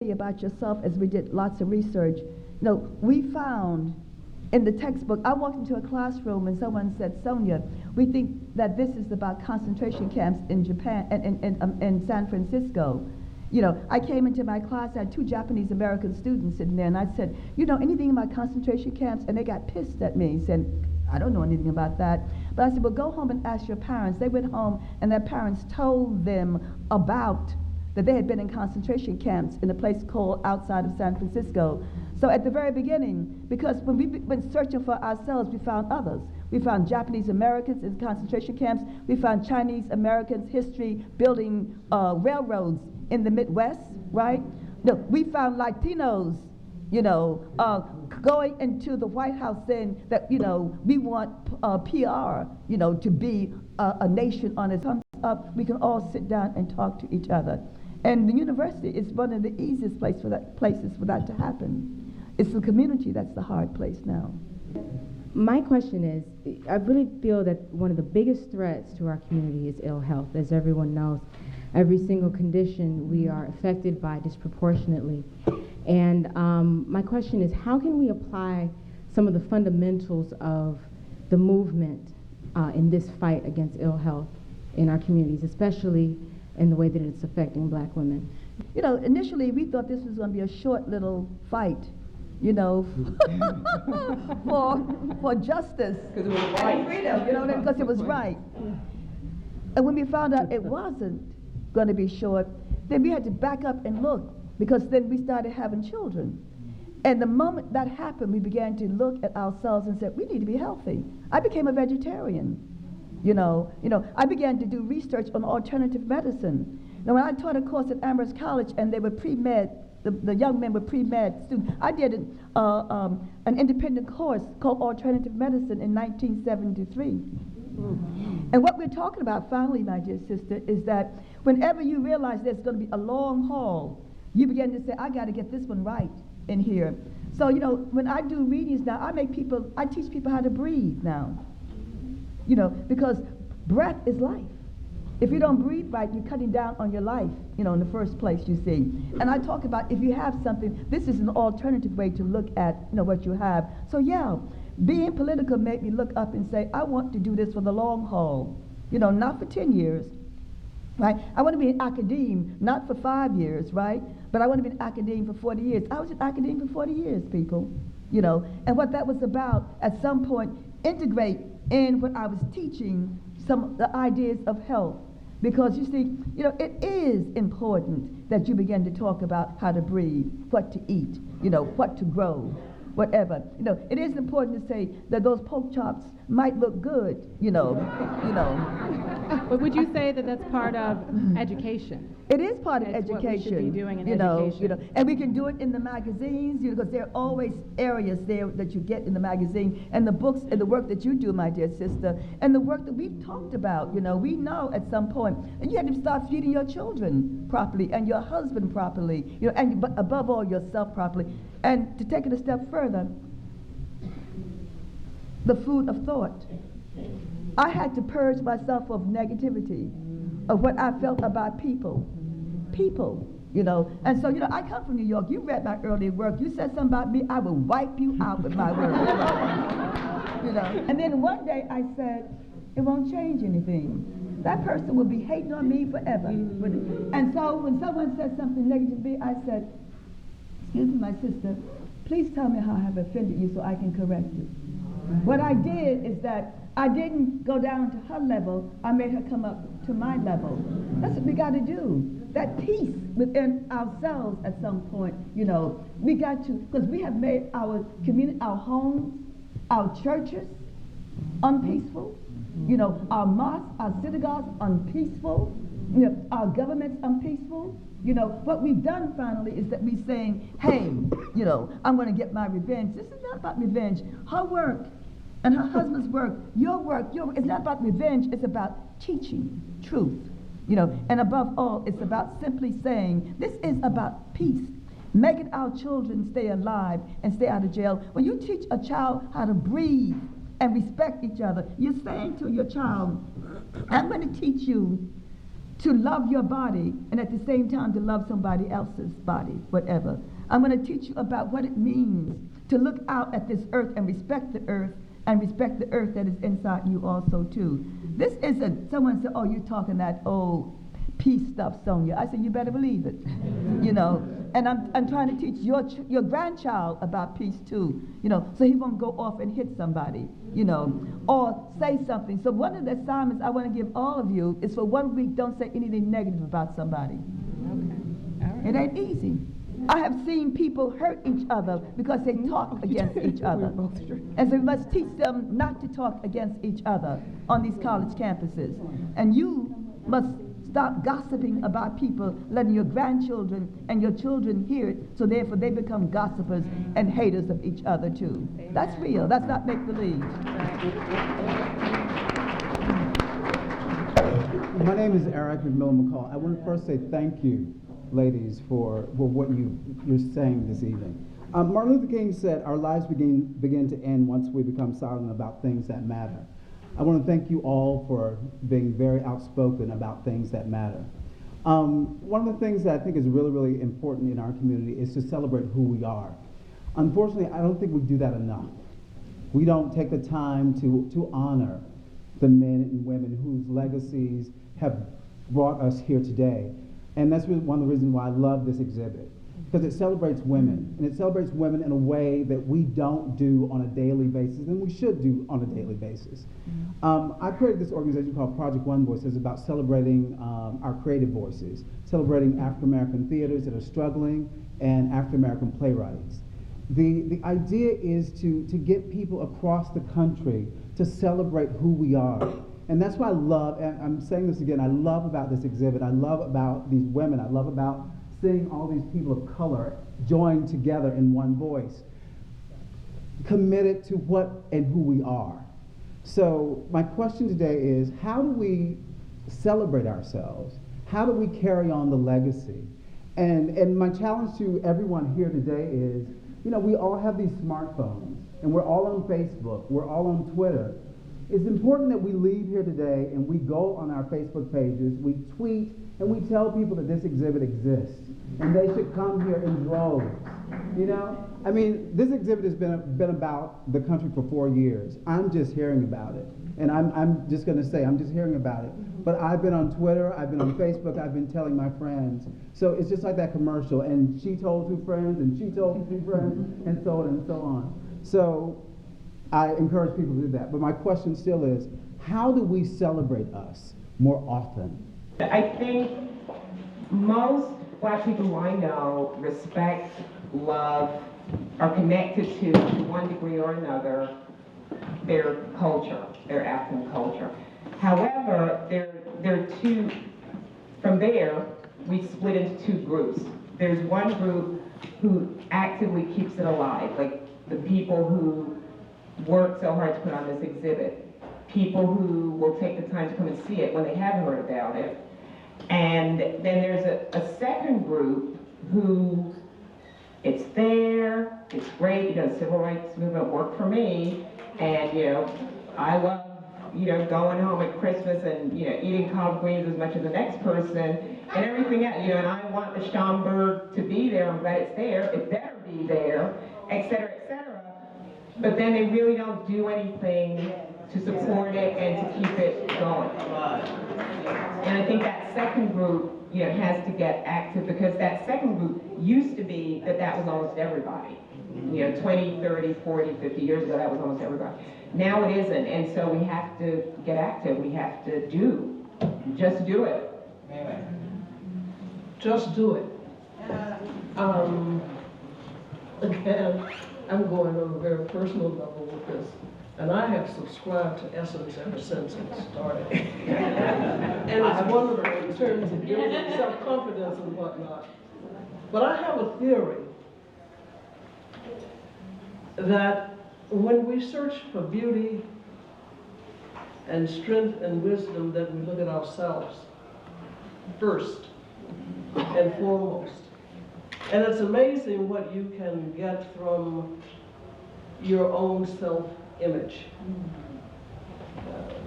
about yourself as we did lots of research. We found in the textbook, I walked into a classroom and someone said, Sonia, we think that this is about concentration camps in Japan and in San Francisco. I came into my class, I had two Japanese American students sitting there, and I said, you know anything about concentration camps? And they got pissed at me, said, I don't know anything about that. But I said, well, go home and ask your parents. They went home and their parents told them about that they had been in concentration camps in a place called outside of San Francisco. So at the very beginning, because when we went searching for ourselves, we found others. We found Japanese Americans in concentration camps. We found Chinese Americans, history, building railroads in the Midwest, right? No, we found Latinos, going into the White House saying that, we want PR, to be a nation on its own up. We can all sit down and talk to each other. And the university is one of the easiest places for that to happen. It's the community that's the hard place now. My question is, I really feel that one of the biggest threats to our community is ill health. As everyone knows, every single condition we are affected by disproportionately. And my question is, how can we apply some of the fundamentals of the movement in this fight against ill health in our communities, especially in the way that it's affecting black women? Initially we thought this was going to be a short little fight, for justice and freedom, because it was right. And when we found out it wasn't going to be short, then we had to back up and look, because then we started having children. And the moment that happened, we began to look at ourselves and said, we need to be healthy. I became a vegetarian. I began to do research on alternative medicine. Now, when I taught a course at Amherst College, and they were pre-med, the young men were pre-med students, I did an independent course called Alternative Medicine in 1973. And what we're talking about, finally, my dear sister, is that whenever you realize there's going to be a long haul, you begin to say, I got to get this one right in here. So, when I do readings now, I teach people how to breathe now. Because breath is life. If you don't breathe right, you're cutting down on your life, in the first place, you see. And I talk about, if you have something, this is an alternative way to look at, what you have. So yeah, being political made me look up and say, I want to do this for the long haul, not for 10 years, right? I want to be an academe, not for 5 years, right? But I want to be an academe for 40 years. I was an academe for 40 years, people, And what that was about, at some point, integrate in what I was teaching some of the ideas of health. Because you see, it is important that you begin to talk about how to breathe, what to eat, what to grow, whatever. It is important to say that those pork chops might look good, But would you say that that's part of education? It is part of It's education. what we should be doing in education. And we can do it in the magazines, because there are always areas there that you get in the magazine, and the books and the work that you do, my dear sister, and the work that we've talked about. We know at some point, and you have to start feeding your children properly, and your husband properly, and above all yourself properly. And to take it a step further, the food of thought. I had to purge myself of negativity, of what I felt about people, And so, I come from New York. You read my early work. You said something about me, I will wipe you out with my words. And then one day I said, it won't change anything. That person will be hating on me forever. And so when someone said something negative to me, I said, excuse me, my sister, please tell me how I have offended you so I can correct it. What I did is that I didn't go down to her level, I made her come up to my level. That's what we got to do. That peace within ourselves at some point, we got to, because we have made our community, our homes, our churches unpeaceful, our mosques, our synagogues unpeaceful, our governments unpeaceful. What we've done finally is that we're saying, hey, I'm going to get my revenge. This is not about revenge. Her work and her husband's work, your work, it's not about revenge, it's about teaching truth. And above all, it's about simply saying, this is about peace, making our children stay alive and stay out of jail. When you teach a child how to breathe and respect each other, you're saying to your child, I'm going to teach you to love your body and at the same time to love somebody else's body, whatever. I'm going to teach you about what it means to look out at this earth and respect the earth and respect the earth that is inside you also too. This isn't, someone said, oh, you're talking that old peace stuff, Sonia. I said, you better believe it, you know. And I'm trying to teach your grandchild about peace too, you know, so he won't go off and hit somebody, you know, or say something. So one of the assignments I want to give all of you is for 1 week, don't say anything negative about somebody. Okay. All right. It ain't easy. I have seen people hurt each other because they talk against each other. And so we must teach them not to talk against each other on these college campuses. And you must stop gossiping about people, letting your grandchildren and your children hear it, so therefore they become gossipers and haters of each other too. That's real. That's not make-believe. My name is Eric McMillan McCall. I want to first say thank you, ladies, for what you're saying this evening. Martin Luther King said, our lives begin to end once we become silent about things that matter. I want to thank you all for being very outspoken about things that matter. One of the things that I think is really, really important in our community is to celebrate who we are. Unfortunately, I don't think we do that enough. We don't take the time to honor the men and women whose legacies have brought us here today. And that's really one of the reasons why I love this exhibit, because it celebrates women, and it celebrates women in a way that we don't do on a daily basis, and we should do on a daily basis. I created this organization called Project One Voice. It's about celebrating our creative voices, celebrating African American theaters that are struggling and African American playwrights. The idea is to get people across the country to celebrate who we are. And that's what I love, and I'm saying this again, I love about this exhibit, I love about these women, I love about seeing all these people of color joined together in one voice, committed to what and who we are. So my question today is, how do we celebrate ourselves? How do we carry on the legacy? And my challenge to everyone here today is, you know, we all have these smartphones, and we're all on Facebook, we're all on Twitter. It's important that we leave here today and we go on our Facebook pages, we tweet, and we tell people that this exhibit exists, and they should come here in droves. You know, I mean, this exhibit has been about the country for 4 years. I'm just hearing about it, and I'm just going to say I'm just hearing about it. But I've been on Twitter, I've been on Facebook, I've been telling my friends. So it's just like that commercial, and she told 2 friends, and she told 2 friends, and so on and so on. So I encourage people to do that. But my question still is, how do we celebrate us more often? I think most Black people who I know respect, love, are connected to one degree or another, their culture, their African culture. However, there are two, from there, we split into 2 groups. There's one group who actively keeps it alive, like the people who worked so hard to put on this exhibit, people who will take the time to come and see it when they haven't heard about it. And then there's a second group who, it's there, it's great, you know, the civil rights movement worked for me, and, you know, I love, you know, going home at Christmas and, you know, eating collard greens as much as the next person, and everything else, you know, and I want the Schomburg to be there, I'm glad it's there, it better be there, et cetera, et cetera. But then they really don't do anything to support it and to keep it going. And I think that second group, you know, has to get active, because that second group used to be that was almost everybody. You know, 20, 30, 40, 50 years ago, that was almost everybody. Now it isn't, and so we have to get active. We have to just do it. Just do it. Again, I'm going on a very personal level with this, and I have subscribed to Essence ever since it started. And it's wonderful in terms of giving self-confidence and whatnot. But I have a theory that when we search for beauty and strength and wisdom, that we look at ourselves first and foremost. And it's amazing what you can get from your own self-image.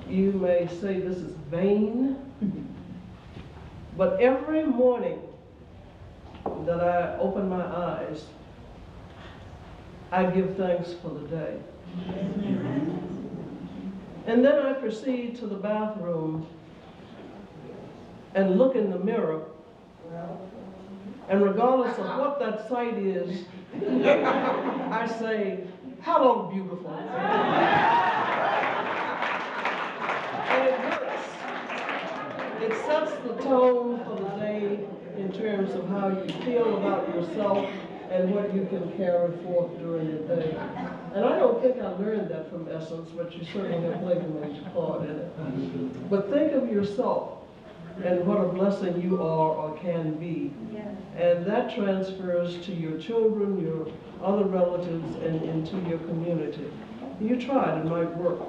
You may say this is vain, But every morning that I open my eyes, I give thanks for the day. And then I proceed to the bathroom and look in the mirror. And regardless of what that sight is, I say, hello, beautiful. And it hurts. It sets the tone for the day in terms of how you feel about yourself and what you can carry forth during the day. And I don't think I learned that from Essence, but you certainly have played a major part in it. But think of yourself and what a blessing you are or can be. And that transfers to your children, your other relatives, and into your community. You try it, it might work.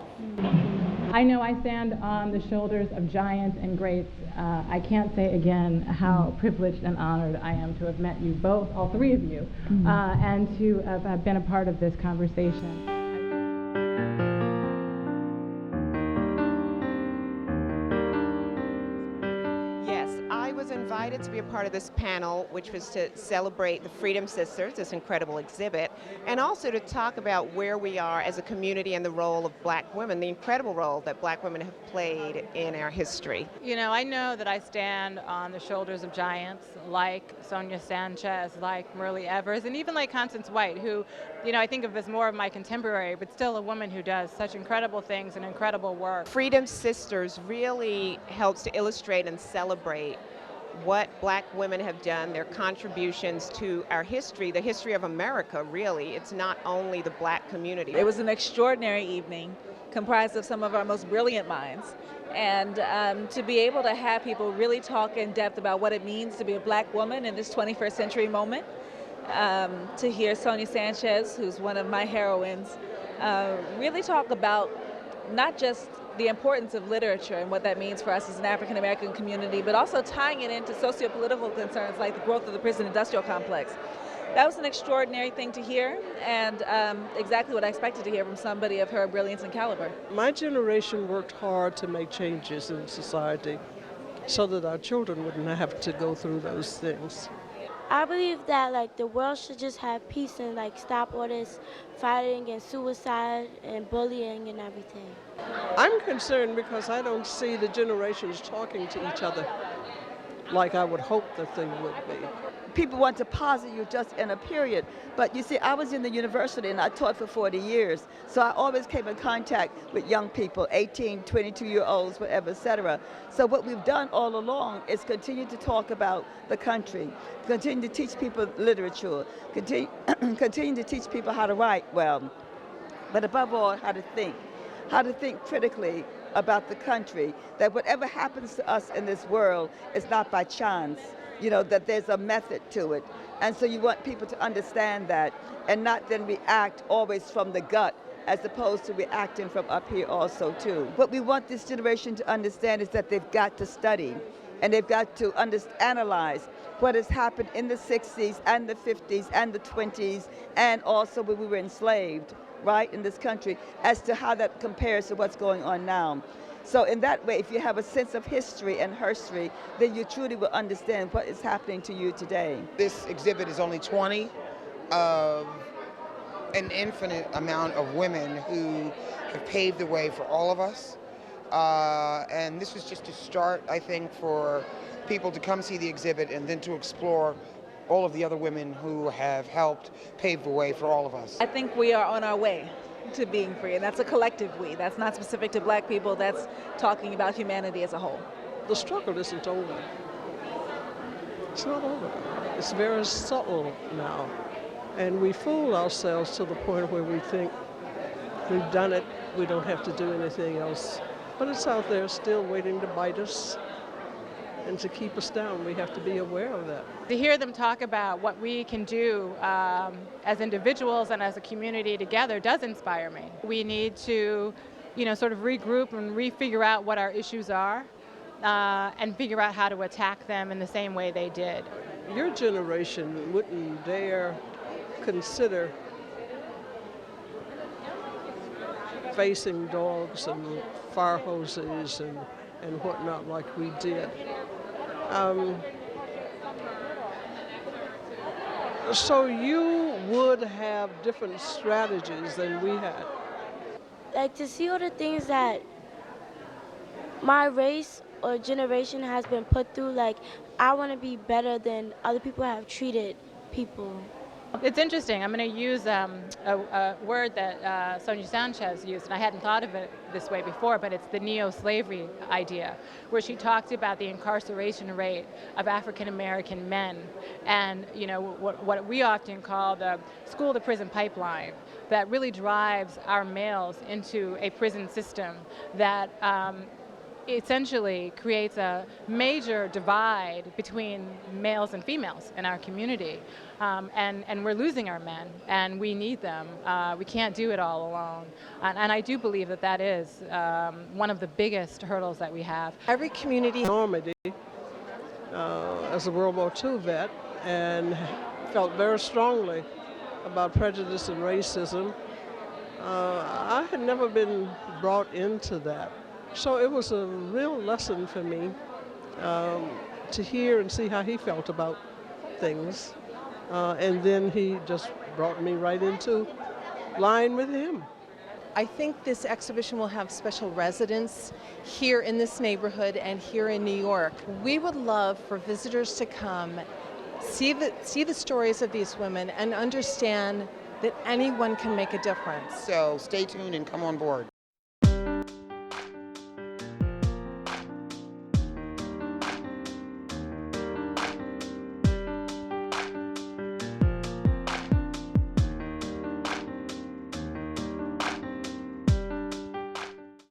I know I stand on the shoulders of giants and greats. I can't say again how privileged and honored I am to have met you both, all three of you, and to have been a part of this conversation. Yes, I was invited to be a part of this panel, which was to celebrate the Freedom Sisters, this incredible exhibit, and also to talk about where we are as a community and the role of black women, the incredible role that black women have played in our history. You know, I know that I stand on the shoulders of giants like Sonia Sanchez, like Myrlie Evers, and even like Constance White, who, you know, I think of as more of my contemporary, but still a woman who does such incredible things and incredible work. Freedom Sisters really helps to illustrate and celebrate what black women have done, their contributions to our history, the history of America, really. It's not only the black community. It was an extraordinary evening comprised of some of our most brilliant minds. And to be able to have people really talk in depth about what it means to be a black woman in this 21st century moment, to hear Sonia Sanchez, who's one of my heroines, really talk about not just the importance of literature and what that means for us as an African American community, but also tying it into socio-political concerns like the growth of the prison industrial complex. That was an extraordinary thing to hear, and exactly what I expected to hear from somebody of her brilliance and caliber. My generation worked hard to make changes in society so that our children wouldn't have to go through those things. I believe that the world should just have peace and stop all this fighting and suicide and bullying and everything. I'm concerned because I don't see the generations talking to each other like I would hope that they would be. People want to posit you just in a period. But you see, I was in the university and I taught for 40 years. So I always came in contact with young people, 18, 22-year-olds, whatever, et cetera. So what we've done all along is continue to talk about the country, continue to teach people literature, continue to teach people how to write well, but above all, how to think critically about the country, that whatever happens to us in this world is not by chance. You know, that there's a method to it. And so you want people to understand that and not then react always from the gut as opposed to reacting from up here also too. What we want this generation to understand is that they've got to study and they've got to analyze what has happened in the 60s and the 50s and the 20s and also when we were enslaved, right, in this country, as to how that compares to what's going on now. So in that way, if you have a sense of history and herstory, then you truly will understand what is happening to you today. This exhibit is only 20 of an infinite amount of women who have paved the way for all of us. And this was just a start, I think, for people to come see the exhibit and then to explore all of the other women who have helped pave the way for all of us. I think we are on our way to being free, and that's a collective we. That's not specific to black people, that's talking about humanity as a whole. The struggle isn't over. It's not over. It's very subtle now. And we fool ourselves to the point where we think we've done it, we don't have to do anything else. But it's out there still waiting to bite us and to keep us down. We have to be aware of that. To hear them talk about what we can do as individuals and as a community together does inspire me. We need to, sort of regroup and refigure out what our issues are and figure out how to attack them in the same way they did. Your generation wouldn't dare consider facing dogs and fire hoses and whatnot like we did. So you would have different strategies than we had. Like to see all the things that my race or generation has been put through, like I want to be better than other people have treated people. It's interesting. I'm going to use a word that Sonia Sanchez used, and I hadn't thought of it this way before, but it's the neo-slavery idea, where she talked about the incarceration rate of African American men, and what we often call the school-to-prison pipeline that really drives our males into a prison system that essentially creates a major divide between males and females in our community. And we're losing our men, and we need them. We can't do it all alone. And I do believe that that is one of the biggest hurdles that we have. Every community Normandy as a World War II vet and felt very strongly about prejudice and racism. I had never been brought into that. So it was a real lesson for me to hear and see how he felt about things. And then he just brought me right into line with him. I think this exhibition will have special resonance here in this neighborhood and here in New York. We would love for visitors to come, see the stories of these women and understand that anyone can make a difference. So stay tuned and come on board.